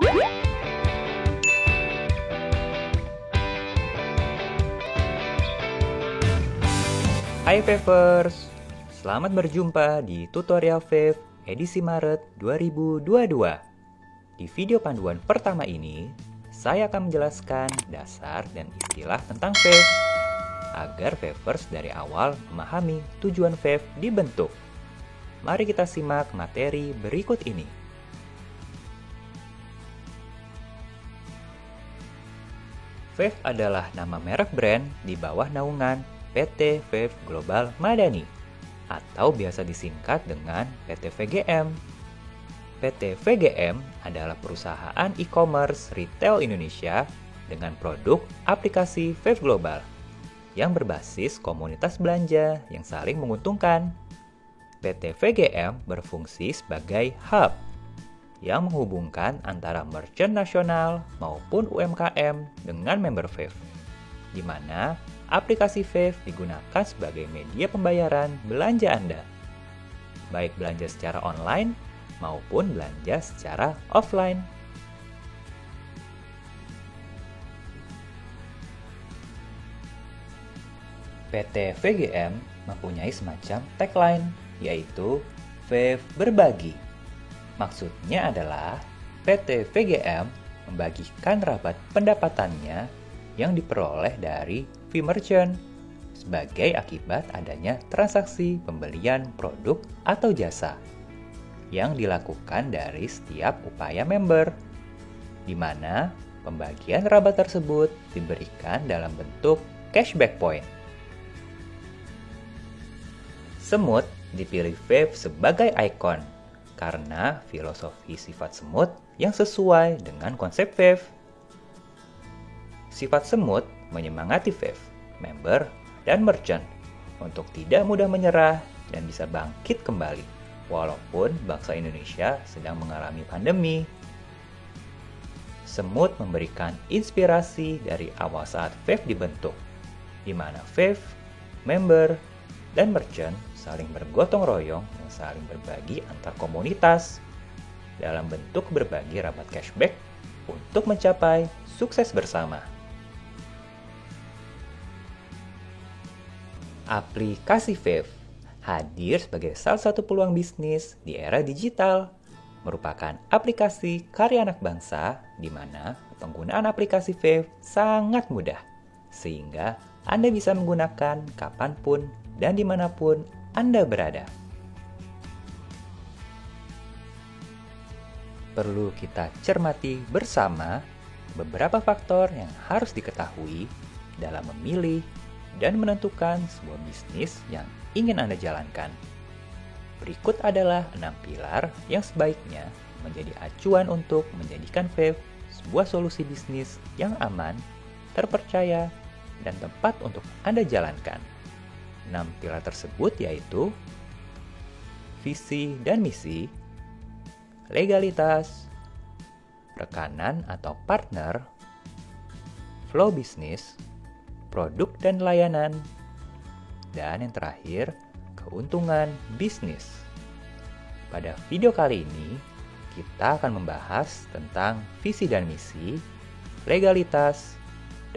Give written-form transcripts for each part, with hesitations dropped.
Hai Favers, selamat berjumpa di tutorial Fav edisi Maret 2022. Di video panduan pertama ini, saya akan menjelaskan dasar dan istilah tentang Fav agar Favers dari awal memahami tujuan Fav dibentuk. Mari kita simak materi berikut ini. Fav adalah nama merek brand di bawah naungan PT Fav Global Madani atau biasa disingkat dengan PT VGM. PT VGM adalah perusahaan e-commerce retail Indonesia dengan produk aplikasi Fav Global yang berbasis komunitas belanja yang saling menguntungkan. PT VGM berfungsi sebagai hub yang menghubungkan antara merchant nasional maupun UMKM dengan member Fav, di mana aplikasi Fav digunakan sebagai media pembayaran belanja Anda, baik belanja secara online maupun belanja secara offline. PT VGM mempunyai semacam tagline, yaitu Fav Berbagi. Maksudnya adalah PT VGM membagikan rabat pendapatannya yang diperoleh dari fee merchant sebagai akibat adanya transaksi pembelian produk atau jasa yang dilakukan dari setiap upaya member, di mana pembagian rabat tersebut diberikan dalam bentuk cashback point. Semut dipilih Fav sebagai ikon karena filosofi sifat semut yang sesuai dengan konsep Fav. Sifat semut menyemangati Fav, member, dan merchant untuk tidak mudah menyerah dan bisa bangkit kembali walaupun bangsa Indonesia sedang mengalami pandemi. Semut memberikan inspirasi dari awal saat Fav dibentuk, di mana Fav, member, dan merchant saling bergotong royong dan saling berbagi antar komunitas dalam bentuk berbagi rabat cashback untuk mencapai sukses bersama. Aplikasi Fav hadir sebagai salah satu peluang bisnis di era digital, merupakan aplikasi karya anak bangsa di mana penggunaan aplikasi Fav sangat mudah, sehingga Anda bisa menggunakan kapanpun dan dimanapun Anda berada. Perlu kita cermati bersama beberapa faktor yang harus diketahui dalam memilih dan menentukan sebuah bisnis yang ingin Anda jalankan. Berikut adalah 6 pilar yang sebaiknya menjadi acuan untuk menjadikan Fav sebuah solusi bisnis yang aman, terpercaya, dan tepat untuk Anda jalankan. 6 pilar tersebut yaitu visi dan misi, legalitas, rekanan atau partner, flow bisnis, produk dan layanan, dan yang terakhir, keuntungan bisnis. Pada video kali ini, kita akan membahas tentang visi dan misi, legalitas,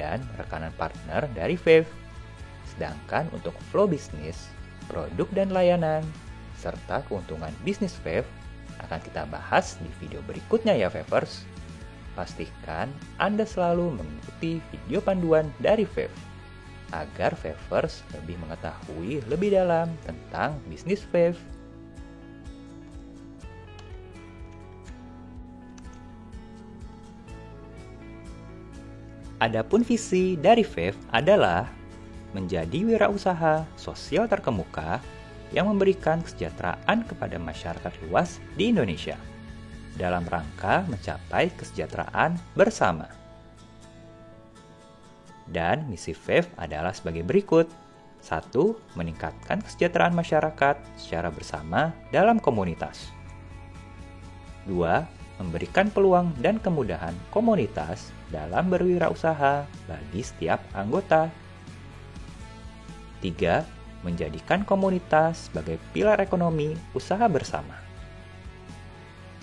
dan rekanan partner dari Fav. Sedangkan untuk flow bisnis, produk dan layanan, serta keuntungan bisnis Fav akan kita bahas di video berikutnya ya Favers. Pastikan Anda selalu mengikuti video panduan dari Fav agar Favers lebih mengetahui lebih dalam tentang bisnis Fav. Adapun visi dari Fav adalah menjadi wirausaha sosial terkemuka yang memberikan kesejahteraan kepada masyarakat luas di Indonesia dalam rangka mencapai kesejahteraan bersama. Dan misi Fav adalah sebagai berikut. 1. Meningkatkan kesejahteraan masyarakat secara bersama dalam komunitas. 2. Memberikan peluang dan kemudahan komunitas dalam berwirausaha bagi setiap anggota. 3. Menjadikan komunitas sebagai pilar ekonomi usaha bersama.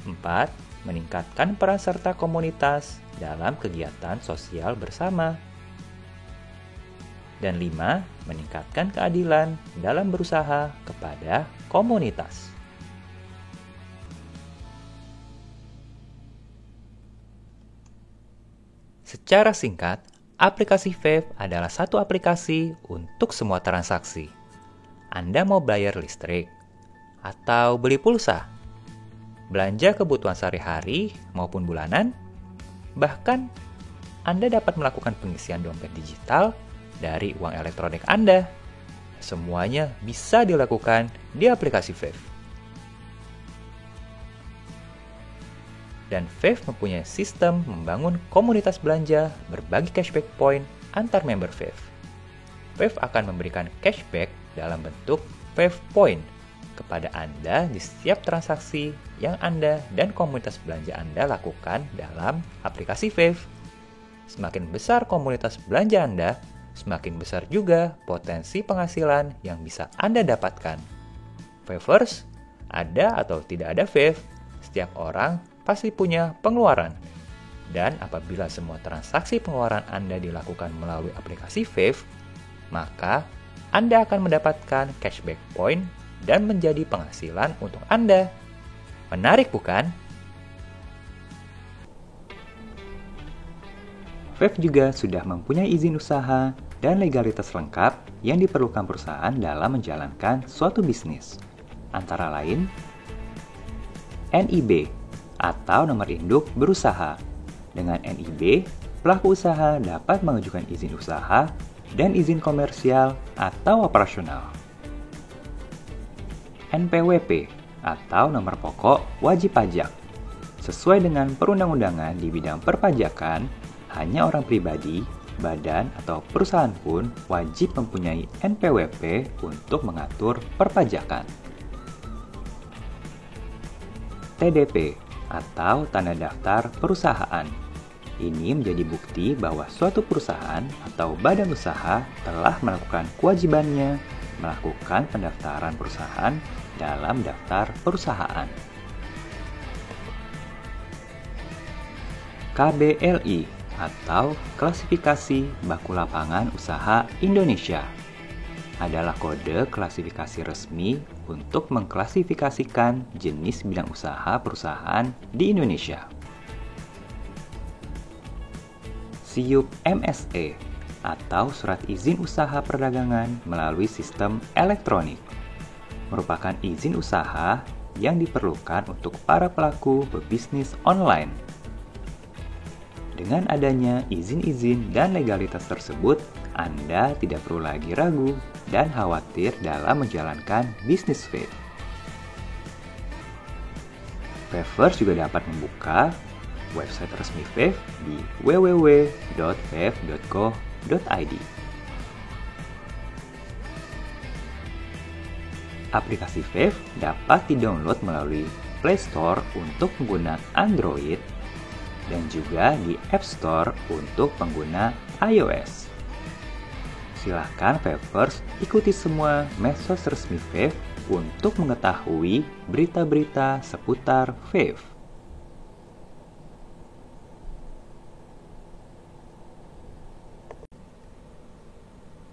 4. meningkatkan peran serta komunitas dalam kegiatan sosial bersama. Dan 5, meningkatkan keadilan dalam berusaha kepada komunitas. Secara singkat, aplikasi Fave adalah satu aplikasi untuk semua transaksi. Anda mau bayar listrik, atau beli pulsa, belanja kebutuhan sehari-hari maupun bulanan, bahkan Anda dapat melakukan pengisian dompet digital dari uang elektronik Anda. Semuanya bisa dilakukan di aplikasi Fave. Dan Fave mempunyai sistem membangun komunitas belanja berbagi cashback point antar member Fave. Fave akan memberikan cashback dalam bentuk Fave Point kepada Anda di setiap transaksi yang Anda dan komunitas belanja Anda lakukan dalam aplikasi Fave. Semakin besar komunitas belanja Anda, semakin besar juga potensi penghasilan yang bisa Anda dapatkan. Favers, ada atau tidak ada Fave, setiap orang pasti punya pengeluaran. Dan apabila semua transaksi pengeluaran Anda dilakukan melalui aplikasi Fave, maka Anda akan mendapatkan cashback point dan menjadi penghasilan untuk Anda. Menarik bukan? Fave juga sudah mempunyai izin usaha dan legalitas lengkap yang diperlukan perusahaan dalam menjalankan suatu bisnis. Antara lain, NIB atau nomor induk berusaha. Dengan NIB, pelaku usaha dapat mengajukan izin usaha dan izin komersial atau operasional. NPWP atau nomor pokok wajib pajak. Sesuai dengan perundang-undangan di bidang perpajakan, hanya orang pribadi, badan, atau perusahaan pun wajib mempunyai NPWP untuk mengatur perpajakan. TDP atau Tanda Daftar Perusahaan. Ini menjadi bukti bahwa suatu perusahaan atau badan usaha telah melakukan kewajibannya melakukan pendaftaran perusahaan dalam daftar perusahaan. KBLI atau Klasifikasi Baku Lapangan Usaha Indonesia adalah kode klasifikasi resmi untuk mengklasifikasikan jenis bidang usaha perusahaan di Indonesia. SIUP MSE atau Surat Izin Usaha Perdagangan melalui sistem elektronik merupakan izin usaha yang diperlukan untuk para pelaku berbisnis online. Dengan adanya izin-izin dan legalitas tersebut, Anda tidak perlu lagi ragu dan khawatir dalam menjalankan bisnis Fave. Favers juga dapat membuka website resmi Fave di www.fave.co.id. Aplikasi Fave dapat di-download melalui Play Store untuk pengguna Android dan juga di App Store untuk pengguna iOS. Silahkan Favers ikuti semua medsos resmi Fave untuk mengetahui berita-berita seputar Fave.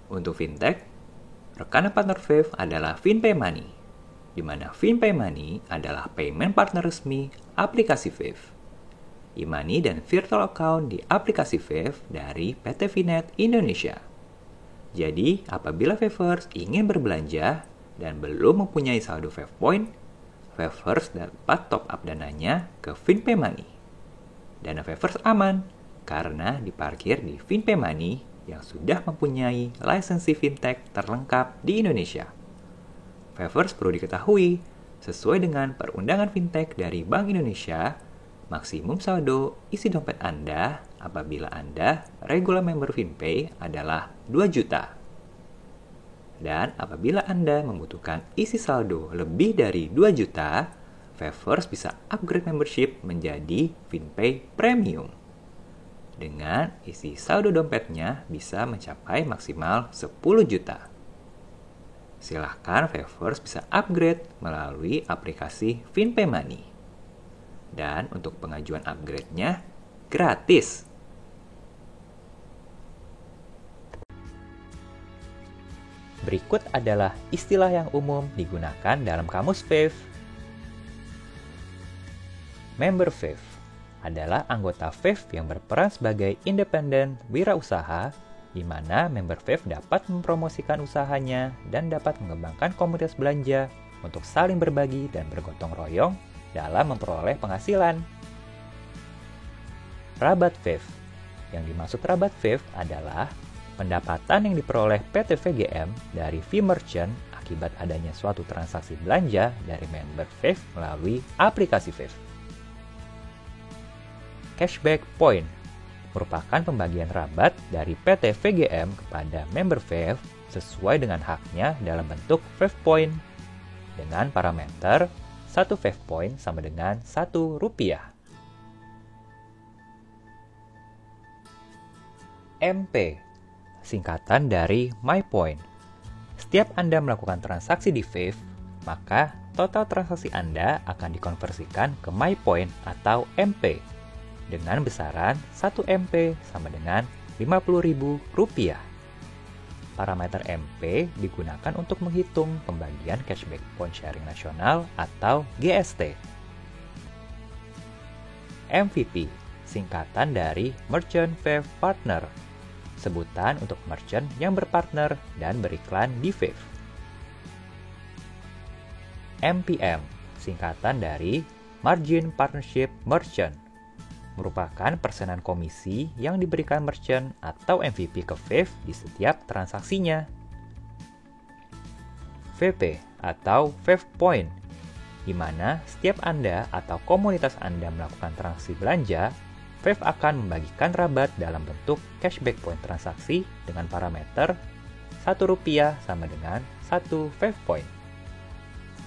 Untuk fintech, rekanan partner Fave adalah FinPay Money, di mana FinPay Money adalah payment partner resmi aplikasi Fave. E-money dan virtual account di aplikasi Fave dari PT Finet Indonesia. Jadi, apabila Favers ingin berbelanja dan belum mempunyai saldo Fave Point, Favers dapat top up dananya ke FinPay Money. Dana Favers aman karena diparkir di FinPay Money yang sudah mempunyai lisensi fintech terlengkap di Indonesia. Favers perlu diketahui, sesuai dengan perundangan fintech dari Bank Indonesia, maksimum saldo isi dompet Anda apabila Anda regular member FinPay adalah 2 juta. Dan apabila Anda membutuhkan isi saldo lebih dari 2 juta, Favers bisa upgrade membership menjadi FinPay Premium. Dengan isi saldo dompetnya bisa mencapai maksimal 10 juta. Silahkan Favers bisa upgrade melalui aplikasi FinPay Money. Dan untuk pengajuan upgrade-nya gratis. Berikut adalah istilah yang umum digunakan dalam kamus Fave. Member Fave adalah anggota Fave yang berperan sebagai independen wirausaha, di mana member Fave dapat mempromosikan usahanya dan dapat mengembangkan komunitas belanja untuk saling berbagi dan bergotong royong dalam memperoleh penghasilan. Rabat Fave. Yang dimaksud rabat Fave adalah pendapatan yang diperoleh PT VGM dari fee merchant akibat adanya suatu transaksi belanja dari member Fave melalui aplikasi Fave. Cashback Point merupakan pembagian rabat dari PT VGM kepada member Fave sesuai dengan haknya dalam bentuk Fave Point dengan parameter 1 Fave Point sama dengan Rp1. MP, singkatan dari My Point. Setiap Anda melakukan transaksi di Fave, maka total transaksi Anda akan dikonversikan ke My Point atau MP dengan besaran 1 MP sama dengan Rp50.000. Parameter MP digunakan untuk menghitung pembagian Cashback Point Sharing Nasional atau GST. MVP, singkatan dari Merchant Fave Partner, sebutan untuk merchant yang berpartner dan beriklan di Fave. MPM, singkatan dari Margin Partnership Merchant, merupakan persenan komisi yang diberikan merchant atau MVP ke Fave di setiap transaksinya. VP atau Fave Point, di mana setiap Anda atau komunitas Anda melakukan transaksi belanja, Fave akan membagikan rabat dalam bentuk cashback point transaksi dengan parameter Rp1 sama dengan 1 Fave Point.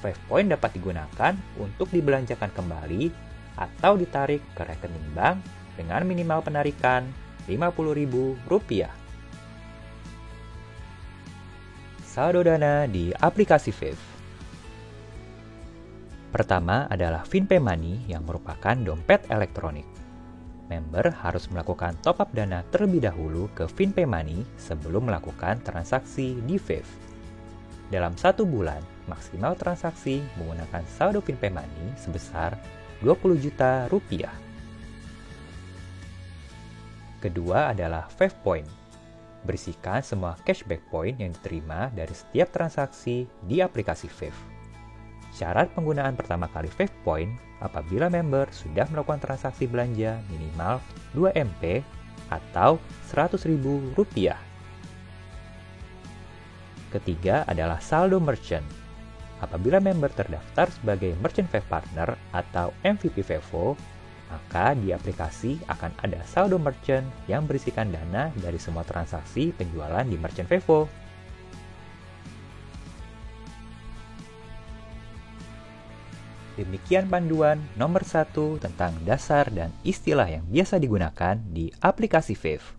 Fave Point dapat digunakan untuk dibelanjakan kembali atau ditarik ke rekening bank dengan minimal penarikan Rp50.000. Saldo dana di aplikasi Fave. Pertama adalah FinPay Money yang merupakan dompet elektronik. Member harus melakukan top-up dana terlebih dahulu ke FinPay Money sebelum melakukan transaksi di Fave. Dalam 1 bulan, maksimal transaksi menggunakan saldo FinPay Money sebesar Rp20 juta. Kedua adalah Fave Point. Berisikan semua cashback point yang diterima dari setiap transaksi di aplikasi Fave. Syarat penggunaan pertama kali Fave Point apabila member sudah melakukan transaksi belanja minimal 2 MP atau Rp100.000. Ketiga adalah saldo merchant. Apabila member terdaftar sebagai Merchant Fave Partner atau MVP Favo, maka di aplikasi akan ada saldo merchant yang berisikan dana dari semua transaksi penjualan di Merchant Favo. Demikian panduan nomor 1 tentang dasar dan istilah yang biasa digunakan di aplikasi Fave.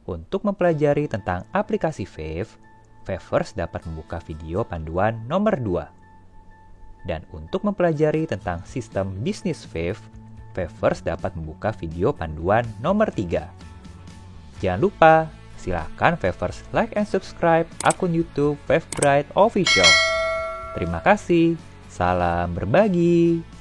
Untuk mempelajari tentang aplikasi Fave, Favers dapat membuka video panduan nomor 2. Dan untuk mempelajari tentang sistem bisnis Fave, Favers dapat membuka video panduan nomor 3. Jangan lupa, silakan Favers like and subscribe akun YouTube Favebright Official. Terima kasih, salam berbagi.